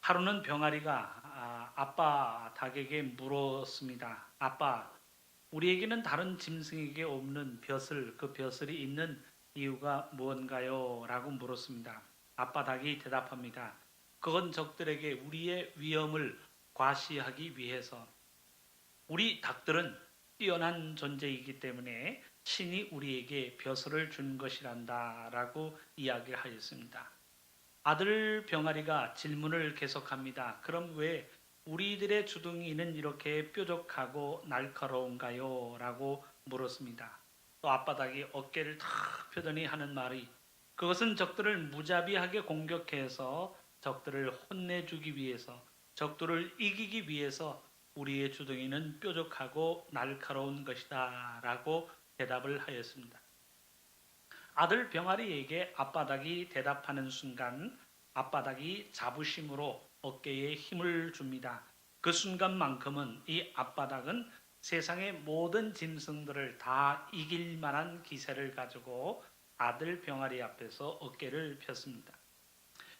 하루는 병아리가 아빠 닭에게 물었습니다. 아빠, 우리에게는 다른 짐승에게 없는 벼슬, 그 벼슬이 있는 이유가 무언가요? 라고 물었습니다. 아빠 닭이 대답합니다. 그건 적들에게 우리의 위험을 과시하기 위해서. 우리 닭들은 뛰어난 존재이기 때문에 신이 우리에게 벼슬을 준 것이란다 라고 이야기를 하였습니다. 아들 병아리가 질문을 계속합니다. 그럼 왜 우리들의 주둥이는 이렇게 뾰족하고 날카로운가요? 라고 물었습니다. 또 앞바닥이 어깨를 탁 펴더니 하는 말이 그것은 적들을 무자비하게 공격해서 적들을 혼내주기 위해서 적들을 이기기 위해서 우리의 주둥이는 뾰족하고 날카로운 것이다 라고 대답을 하였습니다. 아들 병아리에게 앞바닥이 대답하는 순간 앞바닥이 자부심으로 어깨에 힘을 줍니다. 그 순간만큼은 이 앞바닥은 세상의 모든 짐승들을 다 이길 만한 기세를 가지고 아들 병아리 앞에서 어깨를 폈습니다.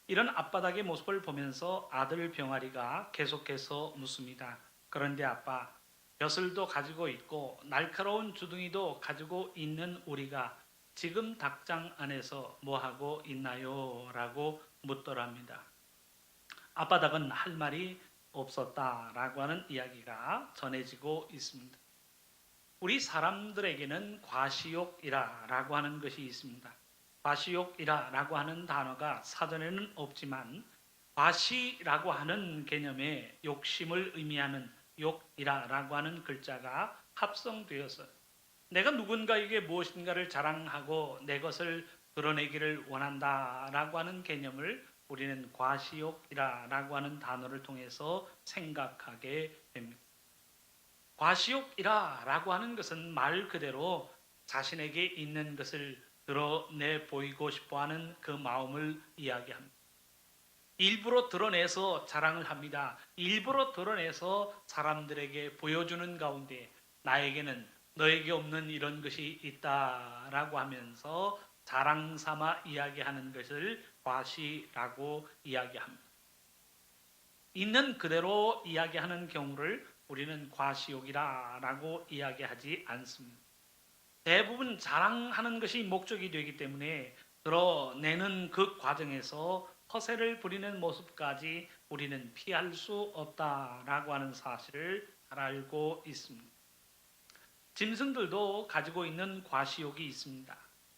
이런 앞바닥의 모습을 보면서 아들 병아리가 계속해서 묻습니다. 그런데 아빠, 벼슬도 가지고 있고 날카로운 주둥이도 가지고 있는 우리가 지금 닭장 안에서 뭐하고 있나요? 라고 묻더랍니다. 앞바닥은 할 말이 없었다라고 하는 이야기가 전해지고 있습니다. 우리 사람들에게는 과시욕이라고 하는 것이 있습니다. 과시욕이라고 하는 단어가 사전에는 없지만 과시라고 하는 개념에 욕심을 의미하는 욕이라고 하는 글자가 합성되어서 내가 누군가에게 무엇인가를 자랑하고 내 것을 드러내기를 원한다라고 하는 개념을 우리는 과시욕이라고 하는 단어를 통해서 생각하게 됩니다. 과시욕이라고 하는 것은 말 그대로 자신에게 있는 것을 드러내 보이고 싶어하는 그 마음을 이야기합니다. 일부러 드러내서 자랑을 합니다. 일부러 드러내서 사람들에게 보여주는 가운데 나에게는 너에게 없는 이런 것이 있다라고 하면서 자랑 삼아 이야기하는 것을 과시라고 이야기합니다. 있는 그대로 이야기하는 경우를 우리는 과시욕이라고 이야기하지 않습니다. 대부분 자랑하는 것이 목적이 되기 때문에 드러내는 그 과정에서 허세를 부리는 모습까지 우리는 피할 수 없다라고 하는 사실을 잘 알고 있습니다. 짐승들도 가지고 있는 과시욕이 있습니다.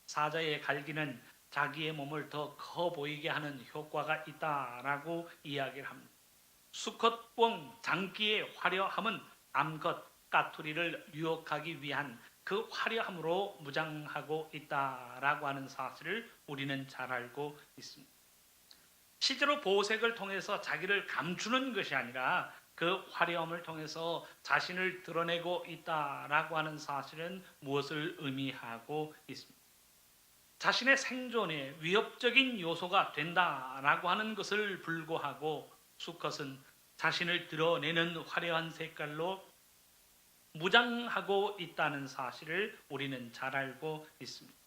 사자의 갈기는 자기의 몸을 더 커 보이게 하는 효과가 있다라고 이야기를 합니다. 수컷봉 장기의 화려함은 암컷 까투리를 유혹하기 위한 그 화려함으로 무장하고 있다라고 하는 사실을 우리는 잘 알고 있습니다. 실제로 보색을 통해서 자기를 감추는 것이 아니라 그 화려함을 통해서 자신을 드러내고 있다라고 하는 사실은 무엇을 의미하고 있습니다. 자신의 생존에 위협적인 요소가 된다라고 하는 것을 불구하고 수컷은 자신을 드러내는 화려한 색깔로 무장하고 있다는 사실을 우리는 잘 알고 있습니다.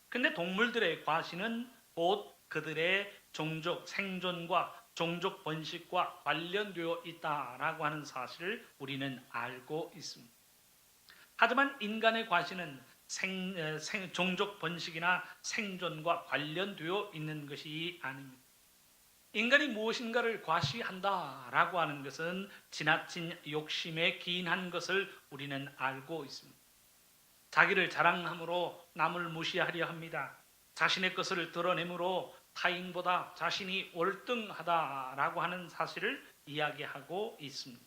근데 동물들의 과시는 곧 그들의 종족 생존과 종족 번식과 관련되어 있다라고 하는 사실을 우리는 알고 있습니다. 하지만 인간의 과시는 종족 번식이나 생존과 관련되어 있는 것이 아닙니다. 인간이 무엇인가를 과시한다라고 하는 것은 지나친 욕심에 기인한 것을 우리는 알고 있습니다. 자기를 자랑함으로 남을 무시하려 합니다. 자신의 것을 드러내므로 타인보다 자신이 월등하다라고 하는 사실을 이야기하고 있습니다.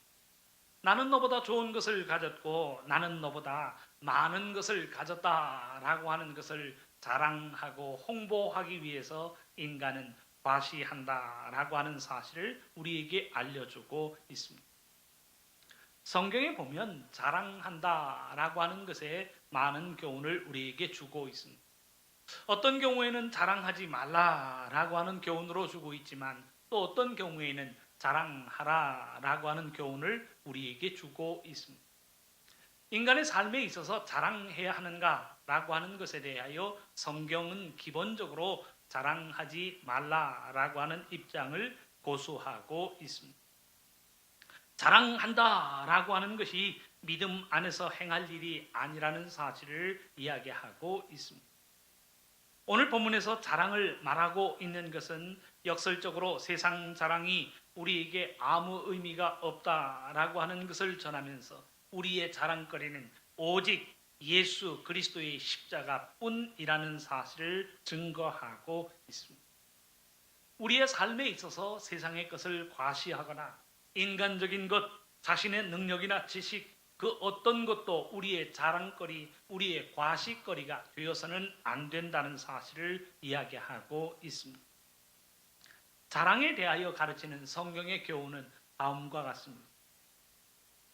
나는 너보다 좋은 것을 가졌고 나는 너보다 많은 것을 가졌다라고 하는 것을 자랑하고 홍보하기 위해서 인간은 과시한다라고 하는 사실을 우리에게 알려주고 있습니다. 성경에 보면 자랑한다라고 하는 것에 많은 교훈을 우리에게 주고 있습니다. 어떤 경우에는 자랑하지 말라라고 하는 교훈으로 주고 있지만 또 어떤 경우에는 자랑하라라고 하는 교훈을 우리에게 주고 있습니다. 인간의 삶에 있어서 자랑해야 하는가라고 하는 것에 대하여 성경은 기본적으로 자랑하지 말라라고 하는 입장을 고수하고 있습니다. 자랑한다라고 하는 것이 믿음 안에서 행할 일이 아니라는 사실을 이야기하고 있습니다. 오늘 본문에서 자랑을 말하고 있는 것은 역설적으로 세상 자랑이 우리에게 아무 의미가 없다라고 하는 것을 전하면서 우리의 자랑거리는 오직 예수 그리스도의 십자가뿐이라는 사실을 증거하고 있습니다. 우리의 삶에 있어서 세상의 것을 과시하거나 인간적인 것, 자신의 능력이나 지식, 그 어떤 것도 우리의 자랑거리, 우리의 과시거리가 되어서는 안 된다는 사실을 이야기하고 있습니다. 자랑에 대하여 가르치는 성경의 교훈은 다음과 같습니다.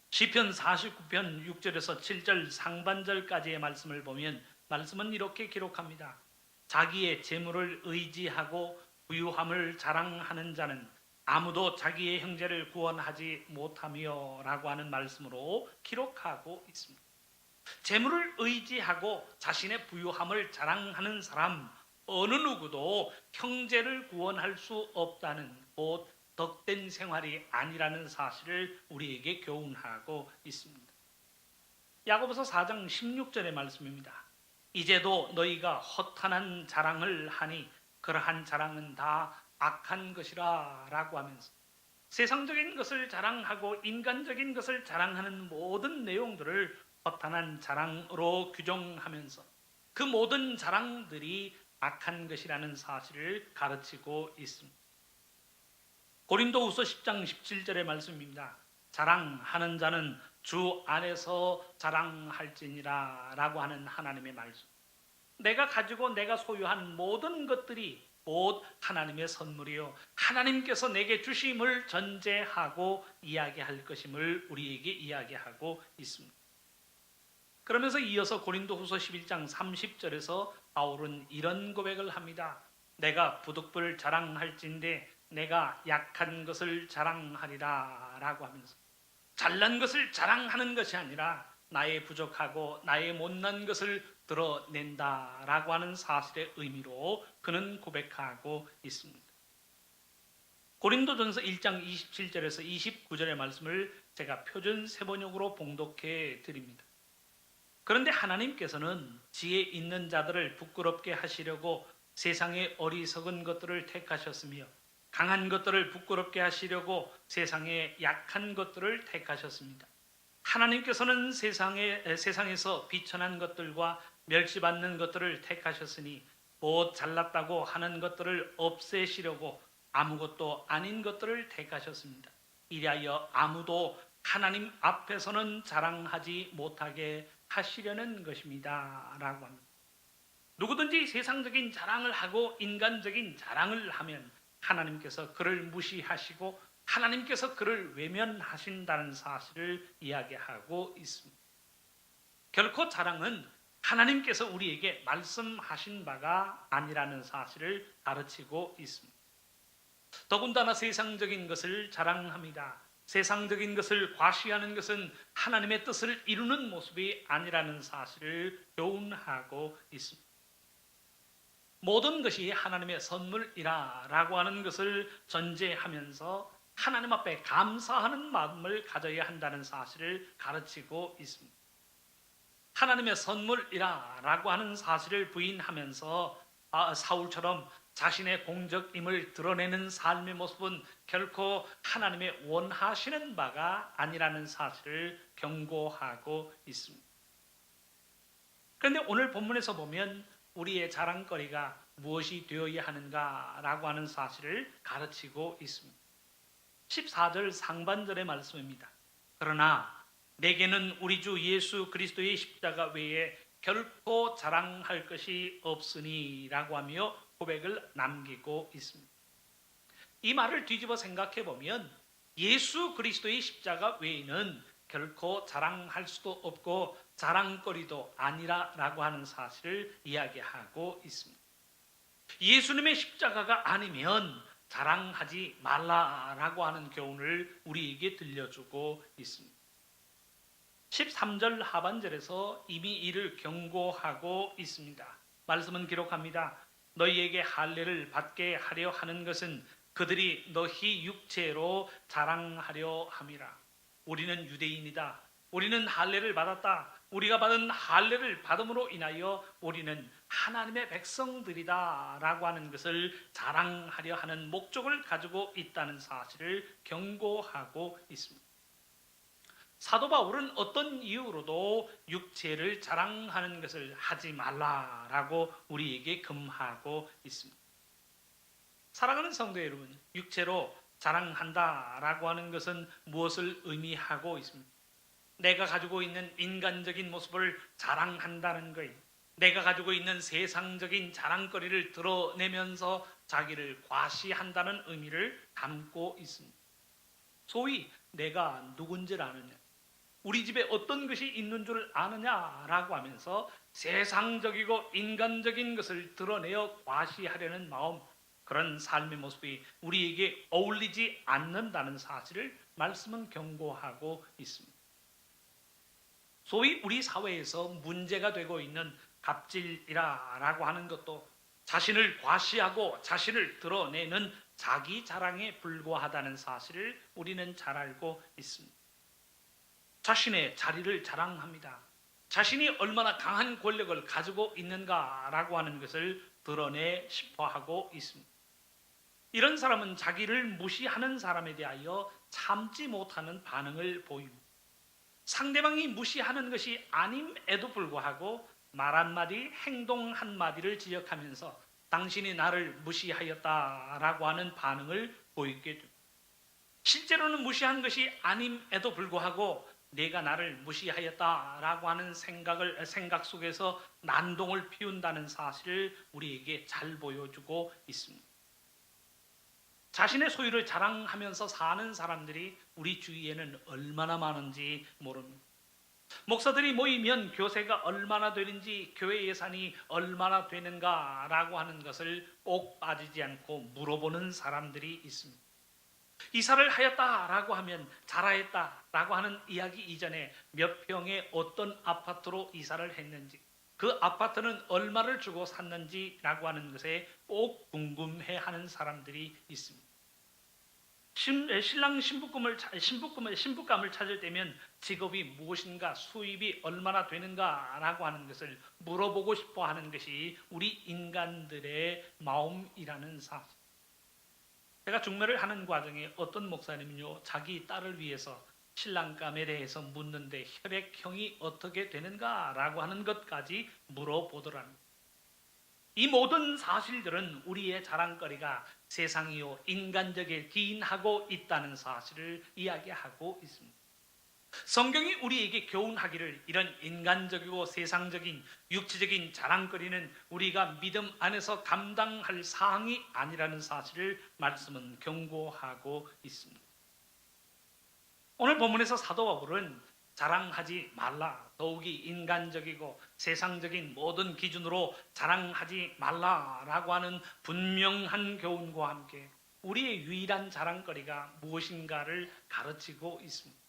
시편 49편 6절에서 7절 상반절까지의 말씀을 보면 말씀은 이렇게 기록합니다. 자기의 재물을 의지하고 부유함을 자랑하는 자는 아무도 자기의 형제를 구원하지 못하며 라고 하는 말씀으로 기록하고 있습니다. 재물을 의지하고 자신의 부유함을 자랑하는 사람 어느 누구도 형제를 구원할 수 없다는 곧 덕된 생활이 아니라는 사실을 우리에게 교훈하고 있습니다. 야고보서 4장 16절의 말씀입니다. 이제도 너희가 허탄한 자랑을 하니 그러한 자랑은 다 악한 것이라 라고 하면서 세상적인 것을 자랑하고 인간적인 것을 자랑하는 모든 내용들을 허탄한 자랑으로 규정하면서 그 모든 자랑들이 악한 것이라는 사실을 가르치고 있습니다. 고린도후서 10장 17절의 말씀입니다. 자랑하는 자는 주 안에서 자랑할지니라 라고 하는 하나님의 말씀. 내가 가지고 내가 소유한 모든 것들이 곧 하나님의 선물이요 하나님께서 내게 주심을 전제하고 이야기할 것임을 우리에게 이야기하고 있습니다. 그러면서 이어서 고린도후서 11장 30절에서 바울은 이런 고백을 합니다. 내가 부득불 자랑할진대 내가 약한 것을 자랑하리라 라고 하면서 잘난 것을 자랑하는 것이 아니라 나의 부족하고 나의 못난 것을 드러낸다라고 하는 사실의 의미로 그는 고백하고 있습니다. 고린도전서 1장 27절에서 29절의 말씀을 제가 표준 세번역으로 봉독해 드립니다. 그런데 하나님께서는 지혜 있는 자들을 부끄럽게 하시려고 세상의 어리석은 것들을 택하셨으며 강한 것들을 부끄럽게 하시려고 세상의 약한 것들을 택하셨습니다. 하나님께서는 세상에서 비천한 것들과 멸시받는 것들을 택하셨으니 곧 잘났다고 하는 것들을 없애시려고 아무것도 아닌 것들을 택하셨습니다. 이리하여 아무도 하나님 앞에서는 자랑하지 못하게 하시려는 것입니다 라고 합니다. 누구든지 세상적인 자랑을 하고 인간적인 자랑을 하면 하나님께서 그를 무시하시고 하나님께서 그를 외면하신다는 사실을 이야기하고 있습니다. 결코 자랑은 하나님께서 우리에게 말씀하신 바가 아니라는 사실을 가르치고 있습니다. 더군다나 세상적인 것을 자랑합니다. 세상적인 것을 과시하는 것은 하나님의 뜻을 이루는 모습이 아니라는 사실을 교훈하고 있습니다. 모든 것이 하나님의 선물이라 라고 하는 것을 전제하면서 하나님 앞에 감사하는 마음을 가져야 한다는 사실을 가르치고 있습니다. 하나님의 선물이라 라고 하는 사실을 부인하면서 사울처럼 자신의 공적임을 드러내는 삶의 모습은 결코 하나님의 원하시는 바가 아니라는 사실을 경고하고 있습니다. 그런데 오늘 본문에서 보면 우리의 자랑거리가 무엇이 되어야 하는가라고 하는 사실을 가르치고 있습니다. 14절 상반절의 말씀입니다. 그러나 내게는 우리 주 예수 그리스도의 십자가 외에 결코 자랑할 것이 없으니 라고 하며 고백을 남기고 있습니다. 이 말을 뒤집어 생각해 보면 예수 그리스도의 십자가 외에는 결코 자랑할 수도 없고 자랑거리도 아니라 라고 하는 사실을 이야기하고 있습니다. 예수님의 십자가가 아니면 자랑하지 말라라고 하는 교훈을 우리에게 들려주고 있습니다. 13절 하반절에서 이미 이를 경고하고 있습니다. 말씀은 기록합니다. 너희에게 할례를 받게 하려 하는 것은 그 그들이 너희 육체로 자랑하려 함이라. 우리는 유대인이다. 우리는 할례를 받았다. 우리가 받은 할례를 받음으로 인하여 우리는 하나님의 백성들이다 라고 하는 것을 자랑하려 하는 목적을 가지고 있다는 사실을 경고하고 있습니다. 사도 바울은 어떤 이유로도 육체를 자랑하는 것을 하지 말라라고 우리에게 금하고 있습니다. 사랑하는 성도 여러분, 육체로 자랑한다라고 하는 것은 무엇을 의미하고 있습니까? 내가 가지고 있는 인간적인 모습을 자랑한다는 거예요. 내가 가지고 있는 세상적인 자랑거리를 드러내면서 자기를 과시한다는 의미를 담고 있습니다. 소위 내가 누군지를 아느냐, 우리 집에 어떤 것이 있는 줄 아느냐라고 하면서 세상적이고 인간적인 것을 드러내어 과시하려는 마음, 그런 삶의 모습이 우리에게 어울리지 않는다는 사실을 말씀은 경고하고 있습니다. 소위 우리 사회에서 문제가 되고 있는 갑질이라고 하는 것도 자신을 과시하고 자신을 드러내는 자기 자랑에 불과하다는 사실을 우리는 잘 알고 있습니다. 자신의 자리를 자랑합니다. 자신이 얼마나 강한 권력을 가지고 있는가라고 하는 것을 드러내 싶어 하고 있습니다. 이런 사람은 자기를 무시하는 사람에 대하여 참지 못하는 반응을 보입니다. 상대방이 무시하는 것이 아님에도 불구하고 말 한마디, 행동 한마디를 지적하면서 당신이 나를 무시하였다라고 하는 반응을 보이게 됩니다. 실제로는 무시한 것이 아님에도 불구하고 내가 나를 무시하였다라고 하는 생각 속에서 난동을 피운다는 사실을 우리에게 잘 보여주고 있습니다. 자신의 소유를 자랑하면서 사는 사람들이 우리 주위에는 얼마나 많은지 모릅니다. 목사들이 모이면 교세가 얼마나 되는지, 교회 예산이 얼마나 되는가라고 하는 것을 꼭 빠지지 않고 물어보는 사람들이 있습니다. 이사를 하였다라고 하면 잘하였다라고 하는 이야기 이전에 몇 평의 어떤 아파트로 이사를 했는지, 그 아파트는 얼마를 주고 샀는지라고 하는 것에 꼭 궁금해하는 사람들이 있습니다. 신랑 신부감을 찾을 때면 직업이 무엇인가, 수입이 얼마나 되는가라고 하는 것을 물어보고 싶어 하는 것이 우리 인간들의 마음이라는 사실. 제가 중매를 하는 과정에 어떤 목사님은요, 자기 딸을 위해서 신랑감에 대해서 묻는데 혈액형이 어떻게 되는가라고 하는 것까지 물어보더랍니다. 이 모든 사실들은 우리의 자랑거리가 세상이요 인간적에 기인하고 있다는 사실을 이야기하고 있습니다. 성경이 우리에게 교훈하기를 이런 인간적이고 세상적인 육체적인 자랑거리는 우리가 믿음 안에서 감당할 사항이 아니라는 사실을 말씀은 경고하고 있습니다. 오늘 본문에서 사도 바울은 자랑하지 말라, 더욱이 인간적이고 세상적인 모든 기준으로 자랑하지 말라라고 하는 분명한 교훈과 함께 우리의 유일한 자랑거리가 무엇인가를 가르치고 있습니다.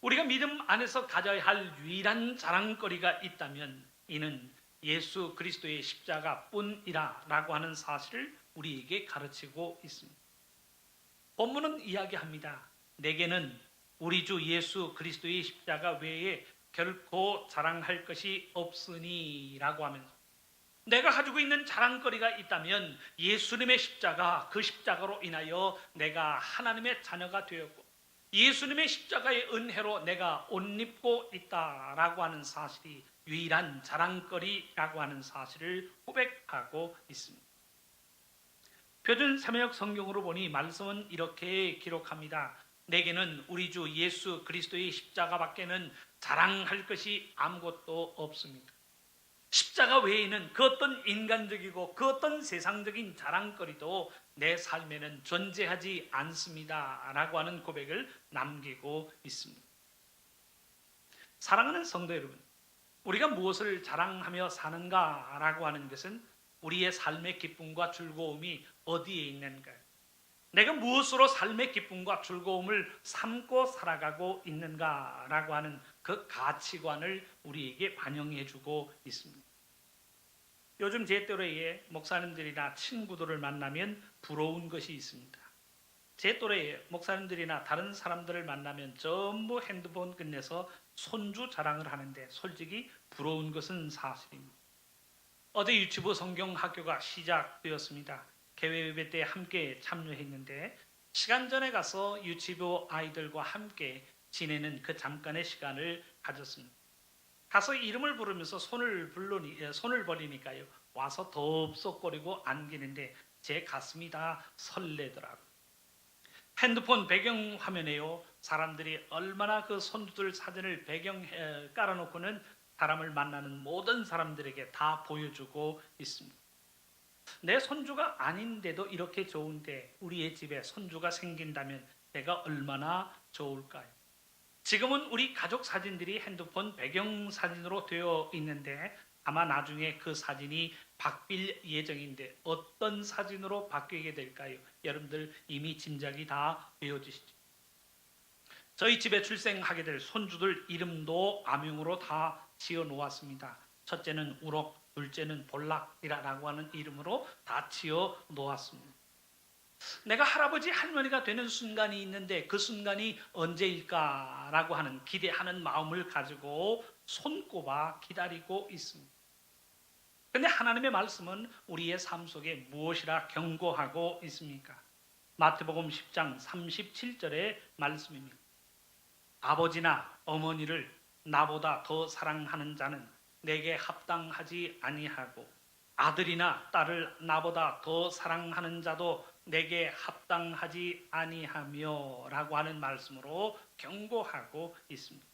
우리가 믿음 안에서 가져야 할 유일한 자랑거리가 있다면 이는 예수 그리스도의 십자가뿐이라라고 하는 사실을 우리에게 가르치고 있습니다. 본문은 이야기합니다. 내게는 우리 주 예수 그리스도의 십자가 외에 결코 자랑할 것이 없으니 라고 하면서 내가 가지고 있는 자랑거리가 있다면 예수님의 십자가, 그 십자가로 인하여 내가 하나님의 자녀가 되었고 예수님의 십자가의 은혜로 내가 옷 입고 있다라고 하는 사실이 유일한 자랑거리라고 하는 사실을 고백하고 있습니다. 표준 세번역 성경으로 보니 말씀은 이렇게 기록합니다. 내게는 우리 주 예수 그리스도의 십자가밖에는 자랑할 것이 아무것도 없습니다. 십자가 외에는 그 어떤 인간적이고 그 어떤 세상적인 자랑거리도 내 삶에는 존재하지 않습니다 라고 하는 고백을 남기고 있습니다. 사랑하는 성도 여러분, 우리가 무엇을 자랑하며 사는가 라고 하는 것은 우리의 삶의 기쁨과 즐거움이 어디에 있는가, 내가 무엇으로 삶의 기쁨과 즐거움을 삼고 살아가고 있는가라고 하는 그 가치관을 우리에게 반영해 주고 있습니다. 요즘 제 또래의 목사님들이나 친구들을 만나면 부러운 것이 있습니다. 제 또래의 목사님들이나 다른 사람들을 만나면 전부 핸드폰 끝내서 손주 자랑을 하는데 솔직히 부러운 것은 사실입니다. 어제 유치부 성경학교가 시작되었습니다. 개회 예배 때 함께 참여했는데 시간 전에 가서 유치부 아이들과 함께 지내는 그 잠깐의 시간을 가졌습니다. 가서 이름을 부르면서 손을 벌리니까요. 와서 덥석거리고 안기는데 제 가슴이 다 설레더라고요. 핸드폰 배경 화면에요. 사람들이 얼마나 그 손주들 사진을 배경 깔아놓고는 사람을 만나는 모든 사람들에게 다 보여주고 있습니다. 내 손주가 아닌데도 이렇게 좋은데 우리의 집에 손주가 생긴다면 내가 얼마나 좋을까요? 지금은 우리 가족 사진들이 핸드폰 배경 사진으로 되어 있는데 아마 나중에 그 사진이 바뀔 예정인데 어떤 사진으로 바뀌게 될까요? 여러분들 이미 짐작이 다 되어지시죠? 저희 집에 출생하게 될 손주들 이름도 암용으로 다 지어 놓았습니다. 첫째는 우럭, 둘째는 볼락이라고 하는 이름으로 다 지어 놓았습니다. 내가 할아버지 할머니가 되는 순간이 있는데 그 순간이 언제일까라고 하는 기대하는 마음을 가지고 손꼽아 기다리고 있습니다. 그런데 하나님의 말씀은 우리의 삶 속에 무엇이라 경고하고 있습니까? 마태복음 10장 37절의 말씀입니다. 아버지나 어머니를 나보다 더 사랑하는 자는 내게 합당하지 아니하고 아들이나 딸을 나보다 더 사랑하는 자도 내게 합당하지 아니하며 라고 하는 말씀으로 경고하고 있습니다.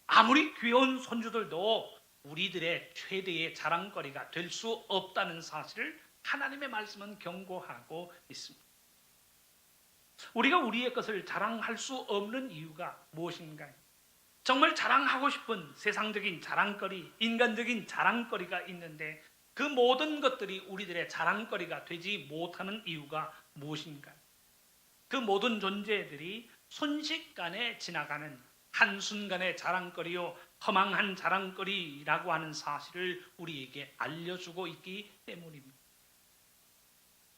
아무리 귀여운 손주들도 우리들의 최대의 자랑거리가 될 수 없다는 사실을 하나님의 말씀은 경고하고 있습니다. 우리가 우리의 것을 자랑할 수 없는 이유가 무엇인가요? 정말 자랑하고 싶은 세상적인 자랑거리, 인간적인 자랑거리가 있는데 그 모든 것들이 우리들의 자랑거리가 되지 못하는 이유가 무엇인가요? 그 모든 존재들이 순식간에 지나가는 한순간의 자랑거리요 허망한 자랑거리라고 하는 사실을 우리에게 알려주고 있기 때문입니다.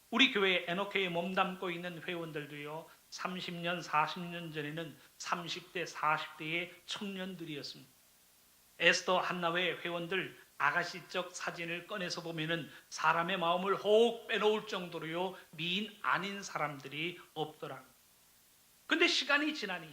우리 교회에 에노케에 몸담고 있는 회원들도요 30년 40년 전에는 30대 40대의 청년들이었습니다. 에스더 한나회 회원들 아가씨적 사진을 꺼내서 보면은 사람의 마음을 혹 빼놓을 정도로요 미인 아닌 사람들이 없더라고요. 근데 시간이 지나니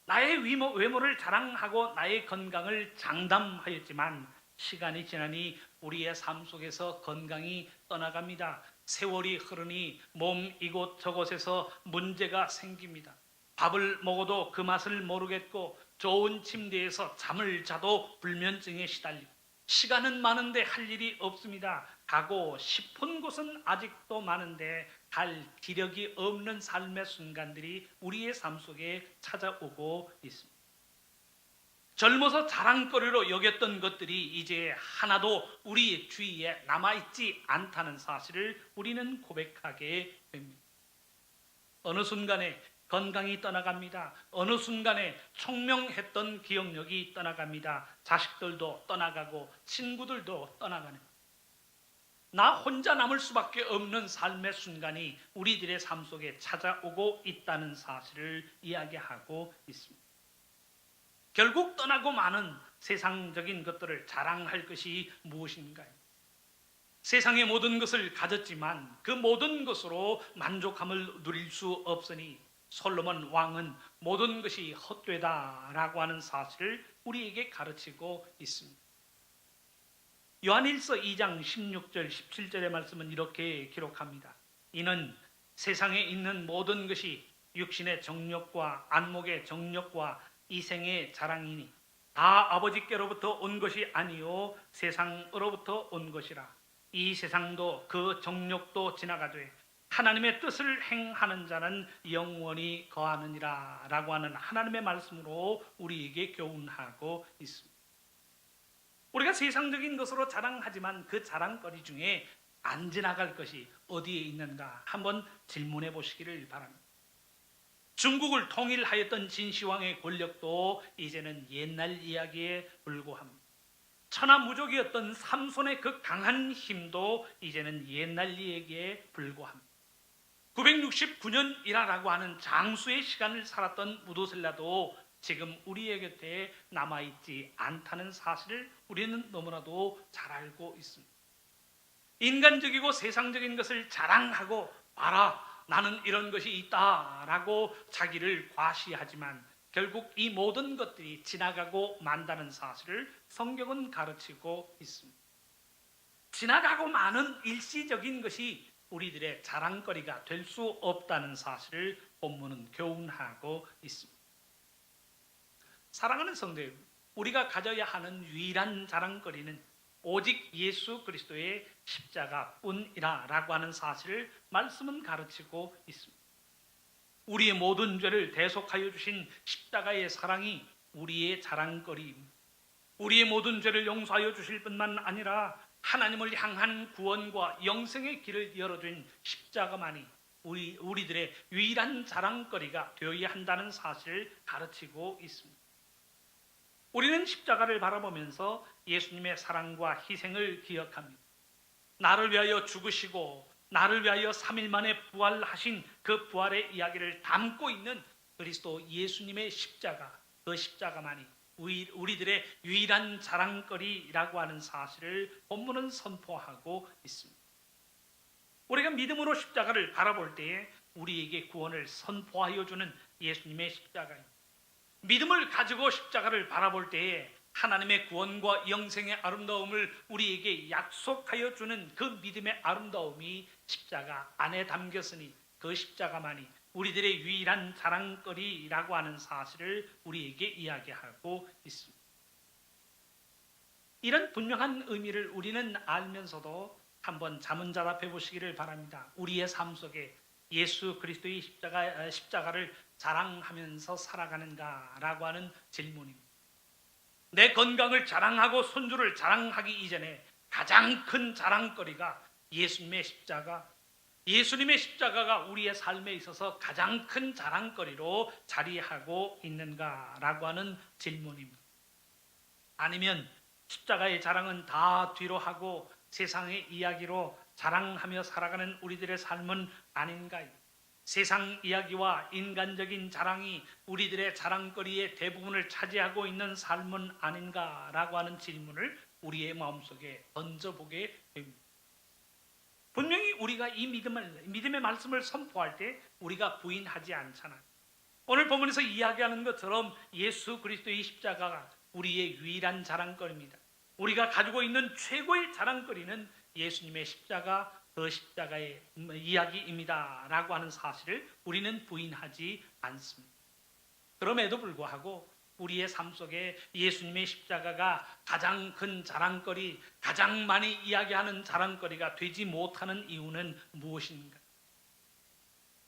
나의 외모를 자랑하고 나의 건강을 장담하였지만 시간이 지나니 우리의 삶 속에서 건강이 떠나갑니다. 세월이 흐르니 몸 이곳저곳에서 문제가 생깁니다. 밥을 먹어도 그 맛을 모르겠고 좋은 침대에서 잠을 자도 불면증에 시달리고 시간은 많은데 할 일이 없습니다. 가고 싶은 곳은 아직도 많은데 갈 기력이 없는 삶의 순간들이 우리의 삶 속에 찾아오고 있습니다. 젊어서 자랑거리로 여겼던 것들이 이제 하나도 우리 주위에 남아있지 않다는 사실을 우리는 고백하게 됩니다. 어느 순간에 건강이 떠나갑니다. 어느 순간에 총명했던 기억력이 떠나갑니다. 자식들도 떠나가고 친구들도 떠나가는 나 혼자 남을 수밖에 없는 삶의 순간이 우리들의 삶 속에 찾아오고 있다는 사실을 이야기하고 있습니다. 결국 떠나고 마는 세상적인 것들을 자랑할 것이 무엇인가요? 세상의 모든 것을 가졌지만 그 모든 것으로 만족함을 누릴 수 없으니 솔로몬 왕은 모든 것이 헛되다라고 하는 사실을 우리에게 가르치고 있습니다. 요한일서 2장 16절 17절의 말씀은 이렇게 기록합니다. 이는 세상에 있는 모든 것이 육신의 정욕과 안목의 정욕과 이생의 자랑이니 다 아버지께로부터 온 것이 아니요 세상으로부터 온 것이라. 이 세상도 그 정욕도 지나가되 하나님의 뜻을 행하는 자는 영원히 거하느니라 라고 하는 하나님의 말씀으로 우리에게 교훈하고 있습니다. 우리가 세상적인 것으로 자랑하지만 그 자랑거리 중에 안 지나갈 것이 어디에 있는가 한번 질문해 보시기를 바랍니다. 중국을 통일하였던 진시황의 권력도 이제는 옛날 이야기에 불과합니다. 천하무적이었던 삼손의 그 강한 힘도 이제는 옛날 얘기에 불과합니다. 969년이라고 하는 장수의 시간을 살았던 무도셀라도 지금 우리의 곁에 남아있지 않다는 사실을 우리는 너무나도 잘 알고 있습니다. 인간적이고 세상적인 것을 자랑하고 봐라, 나는 이런 것이 있다라고 자기를 과시하지만 결국 이 모든 것들이 지나가고 만다는 사실을 성경은 가르치고 있습니다. 지나가고 마는 일시적인 것이 우리들의 자랑거리가 될 수 없다는 사실을 본문은 교훈하고 있습니다. 사랑하는 성도 여러분, 우리가 가져야 하는 유일한 자랑거리는 오직 예수 그리스도의 십자가뿐이라고 하는 사실을 말씀은 가르치고 있습니다. 우리의 모든 죄를 대속하여 주신 십자가의 사랑이 우리의 자랑거리입니다. 우리의 모든 죄를 용서하여 주실 뿐만 아니라 하나님을 향한 구원과 영생의 길을 열어준 십자가만이 우리들의 유일한 자랑거리가 되어야 한다는 사실을 가르치고 있습니다. 우리는 십자가를 바라보면서 예수님의 사랑과 희생을 기억합니다. 나를 위하여 죽으시고 나를 위하여 3일 만에 부활하신 그 부활의 이야기를 담고 있는 그리스도 예수님의 십자가, 그 십자가만이 우리들의 유일한 자랑거리라고 하는 사실을 본문은 선포하고 있습니다. 우리가 믿음으로 십자가를 바라볼 때에 우리에게 구원을 선포하여 주는 예수님의 십자가입니다. 믿음을 가지고 십자가를 바라볼 때에 하나님의 구원과 영생의 아름다움을 우리에게 약속하여 주는 그 믿음의 아름다움이 십자가 안에 담겼으니 그 십자가만이 우리들의 유일한 자랑거리라고 하는 사실을 우리에게 이야기하고 있습니다. 이런 분명한 의미를 우리는 알면서도 한번 자문자답해 보시기를 바랍니다. 우리의 삶 속에 예수 그리스도의 십자가를 자랑하면서 살아가는가라고 하는 질문입니다. 내 건강을 자랑하고 손주를 자랑하기 이전에 가장 큰 자랑거리가 예수님의 십자가, 예수님의 십자가가 우리의 삶에 있어서 가장 큰 자랑거리로 자리하고 있는가라고 하는 질문입니다. 아니면 십자가의 자랑은 다 뒤로 하고 세상의 이야기로 자랑하며 살아가는 우리들의 삶은 아닌가요? 세상 이야기와 인간적인 자랑이 우리들의 자랑거리의 대부분을 차지하고 있는 삶은 아닌가라고 하는 질문을 우리의 마음속에 던져보게 됩니다. 분명히 우리가 이 믿음의 말씀을 선포할 때 우리가 부인하지 않잖아요. 오늘 본문에서 이야기하는 것처럼 예수 그리스도의 십자가가 우리의 유일한 자랑거리입니다. 우리가 가지고 있는 최고의 자랑거리는 예수님의 십자가, 그 십자가의 이야기입니다 라고 하는 사실을 우리는 부인하지 않습니다. 그럼에도 불구하고 우리의 삶 속에 예수님의 십자가가 가장 큰 자랑거리, 가장 많이 이야기하는 자랑거리가 되지 못하는 이유는 무엇인가?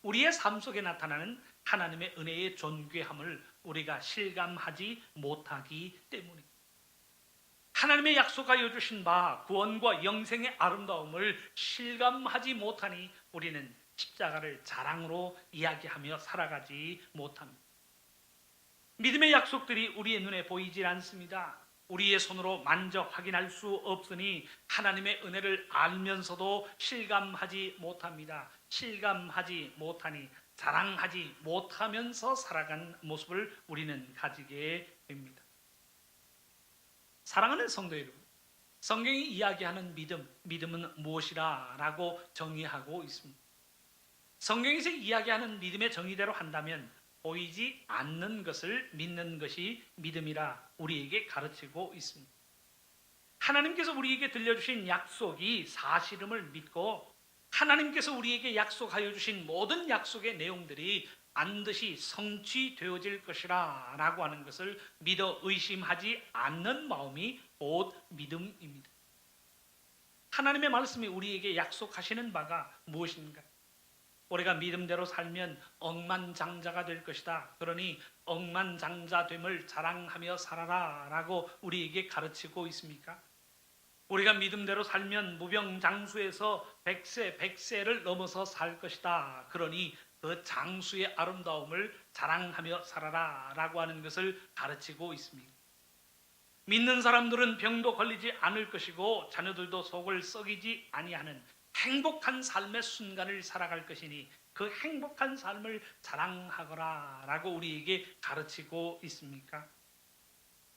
우리의 삶 속에 나타나는 하나님의 은혜의 존귀함을 우리가 실감하지 못하기 때문입니다. 하나님의 약속하여 주신 바 구원과 영생의 아름다움을 실감하지 못하니 우리는 십자가를 자랑으로 이야기하며 살아가지 못합니다. 믿음의 약속들이 우리의 눈에 보이질 않습니다. 우리의 손으로 만져 확인할 수 없으니 하나님의 은혜를 알면서도 실감하지 못합니다. 실감하지 못하니 자랑하지 못하면서 살아간 모습을 우리는 가지게 됩니다. 사랑하는 성도 여러분, 성경이 이야기하는 믿음은 무엇이라고 정의하고 있습니다. 성경에서 이야기하는 믿음의 정의대로 한다면 보이지 않는 것을 믿는 것이 믿음이라 우리에게 가르치고 있습니다. 하나님께서 우리에게 들려주신 약속이 사실임을 믿고 하나님께서 우리에게 약속하여 주신 모든 약속의 내용들이 반드시 성취되어질 것이라 라고 하는 것을 믿어 의심하지 않는 마음이 곧 믿음입니다. 하나님의 말씀이 우리에게 약속하시는 바가 무엇인가? 우리가 믿음대로 살면 억만장자가 될 것이다. 그러니 억만장자됨을 자랑하며 살아라 라고 우리에게 가르치고 있습니까? 우리가 믿음대로 살면 무병장수에서 백세를 넘어서 살 것이다. 그러니 그 장수의 아름다움을 자랑하며 살아라 라고 하는 것을 가르치고 있습니다. 믿는 사람들은 병도 걸리지 않을 것이고 자녀들도 속을 썩이지 아니하는 행복한 삶의 순간을 살아갈 것이니 그 행복한 삶을 자랑하거라 라고 우리에게 가르치고 있습니까?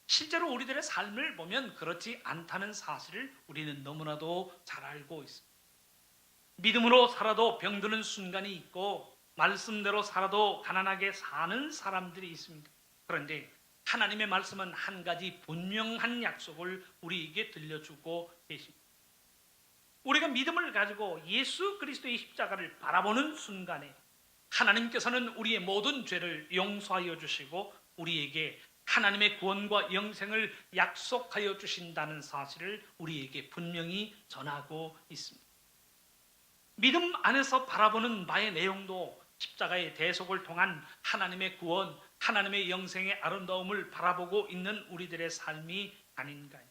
실제로 우리들의 삶을 보면 그렇지 않다는 사실을 우리는 너무나도 잘 알고 있습니다. 믿음으로 살아도 병드는 순간이 있고 말씀대로 살아도 가난하게 사는 사람들이 있습니다. 그런데 하나님의 말씀은 한 가지 분명한 약속을 우리에게 들려주고 계십니다. 우리가 믿음을 가지고 예수 그리스도의 십자가를 바라보는 순간에 하나님께서는 우리의 모든 죄를 용서하여 주시고 우리에게 하나님의 구원과 영생을 약속하여 주신다는 사실을 우리에게 분명히 전하고 있습니다. 믿음 안에서 바라보는 바의 내용도 십자가의 대속을 통한 하나님의 구원, 하나님의 영생의 아름다움을 바라보고 있는 우리들의 삶이 아닌가요?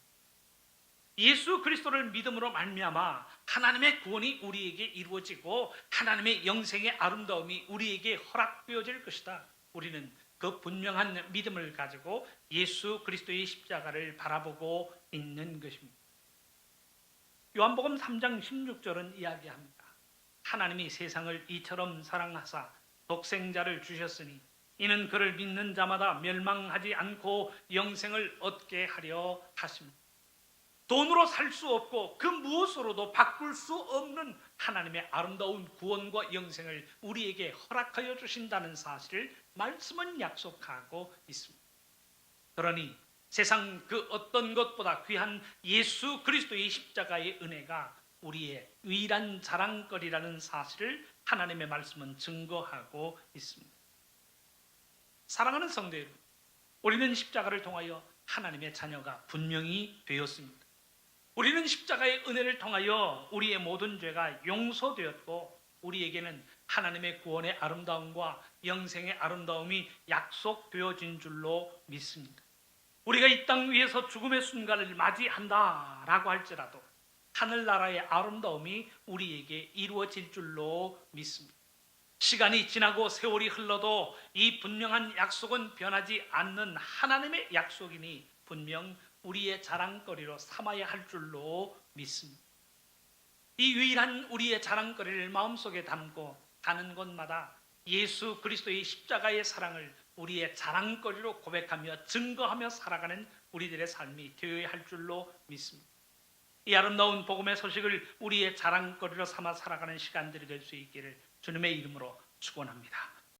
예수 그리스도를 믿음으로 말미암아 하나님의 구원이 우리에게 이루어지고 하나님의 영생의 아름다움이 우리에게 허락되어질 것이다. 우리는 그 분명한 믿음을 가지고 예수 그리스도의 십자가를 바라보고 있는 것입니다. 요한복음 3장 16절은 이야기합니다. 하나님이 세상을 이처럼 사랑하사 독생자를 주셨으니 이는 그를 믿는 자마다 멸망하지 않고 영생을 얻게 하려 하십니다. 돈으로 살 수 없고 그 무엇으로도 바꿀 수 없는 하나님의 아름다운 구원과 영생을 우리에게 허락하여 주신다는 사실을 말씀은 약속하고 있습니다. 그러니 세상 그 어떤 것보다 귀한 예수 그리스도의 십자가의 은혜가 우리의 유일한 자랑거리라는 사실을 하나님의 말씀은 증거하고 있습니다. 사랑하는 성도 여러분, 우리는 십자가를 통하여 하나님의 자녀가 분명히 되었습니다. 우리는 십자가의 은혜를 통하여 우리의 모든 죄가 용서되었고 우리에게는 하나님의 구원의 아름다움과 영생의 아름다움이 약속되어진 줄로 믿습니다. 우리가 이 땅 위에서 죽음의 순간을 맞이한다라고 할지라도 하늘나라의 아름다움이 우리에게 이루어질 줄로 믿습니다. 시간이 지나고 세월이 흘러도 이 분명한 약속은 변하지 않는 하나님의 약속이니 분명 우리의 자랑거리로 삼아야 할 줄로 믿습니다. 이 유일한 우리의 자랑거리를 마음속에 담고 가는 곳마다 예수 그리스도의 십자가의 사랑을 우리의 자랑거리로 고백하며 증거하며 살아가는 우리들의 삶이 되어야 할 줄로 믿습니다. 이 아름다운 복음의 소식을 우리의 자랑거리로 삼아 살아가는 시간들이 될 수 있기를 주님의 이름으로 축원합니다.